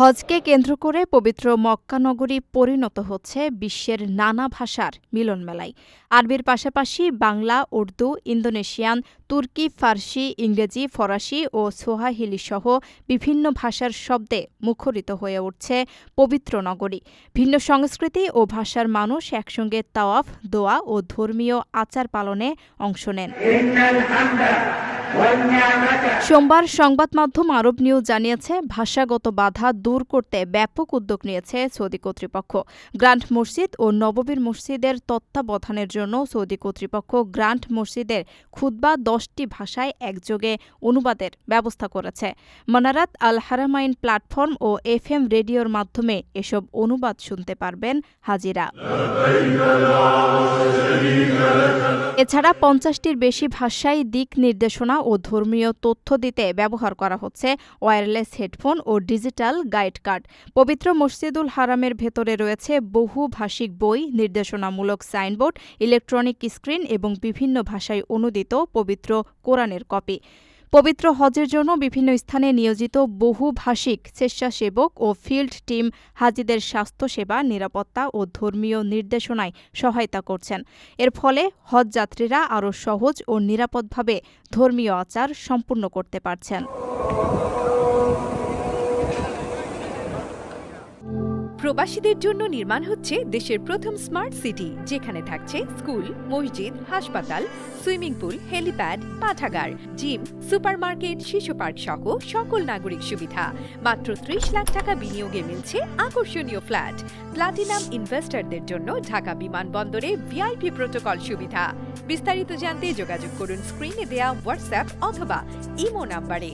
হজকে কেন্দ্র করে পবিত্র মক্কা নগরী পরিণত হচ্ছে বিশ্বের নানা ভাষার মিলনমেলায়। আরবির পাশাপাশি বাংলা, উর্দু, ইন্দোনেশিয়ান, তুর্কি, ফার্সি, ইংরেজি, ফরাসি ও সোয়াহিলি সহ বিভিন্ন ভাষার শব্দে মুখরিত হয়ে উঠছে পবিত্র নগরী। ভিন্ন সংস্কৃতি ও ভাষার মানুষ একসঙ্গে তাওয়াফ, দোয়া ও ধর্মীয় আচার পালনে অংশ নেন। সোমবার সংবাদ মাধ্যম আরব নিউজ জানিয়েছে, ভাষাগত বাধা দূর করতে ব্যাপক উদ্যোগ নিয়েছে সৌদি কর্তৃপক্ষ। গ্র্যান্ড মসজিদ ও নববীর মসজিদের তত্ত্বাবধানের জন্য সৌদি কর্তৃপক্ষ গ্র্যান্ড মসজিদের খুতবা 10টি ভাষায় একযোগে অনুবাদের ব্যবস্থা করেছে। মানারাত আল হারামাইন প্ল্যাটফর্ম ও FM রেডিওর মাধ্যমে এসব অনুবাদ শুনতে পারবেন হাজিরা। এছাড়া 50টির বেশি ভাষায় দিক নির্দেশনা ও ধর্মীয় তথ্য দিতে ব্যবহার করা হচ্ছে ওয়্যারলেস হেডফোন ও ডিজিটাল গাইড কার্ড। পবিত্র মসজিদুল হারামের ভেতরে রয়েছে বহু ভাষিক বই, নির্দেশনামূলক সাইনবোর্ড, ইলেকট্রনিক স্ক্রিন এবং বিভিন্ন ভাষায় অনুদিত পবিত্র কোরআনের কপি। পবিত্র হজের জন্য বিভিন্ন স্থানে নিয়োজিত বহু ভাষিক স্বেচ্ছাসেবক ও ফিল্ড টিম হাজিদের স্বাস্থ্যসেবা, নিরাপত্তা ও ধর্মীয় নির্দেশনায় সহায়তা করছেন। এর ফলে হজযাত্রীরা আরও সহজ ও নিরাপদভাবে ধর্মীয় আচার সম্পূর্ণ করতে পারছেন। প্রবাসীদের জন্য নির্মাণ হচ্ছে দেশের প্রথম স্মার্ট সিটি, যেখানে থাকছে স্কুল, মসজিদ, হাসপাতাল, সুইমিং পুল, হেলিপ্যাড, পাঠাগার, জিম, সুপারমার্কেট, শিশু পার্ক সহ সকল নাগরিক সুবিধা। মাত্র 30 লাখ টাকা বিনিয়োগে মিলছে আকর্ষণীয় ফ্ল্যাট। প্লাটিনাম ইনভেস্টরদের জন্য ঢাকা বিমানবন্দরে VIP প্রোটোকল সুবিধা। বিস্তারিত জানতে যোগাযোগ করুন স্ক্রিনে দেয়া হোয়াটসঅ্যাপ অথবা ইমো নাম্বারে।